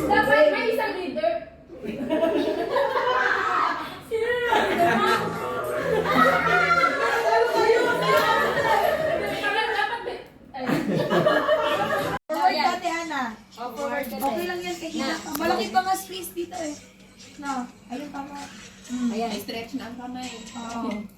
Dapat may isang leader. Sino na leader mo? Forward dati, Ana. Forward ka Okay lang yan kay Ina. Malaki pa nga space dito eh. No, ayun pa nga. Ayan, stretch na ang kamay. Oo.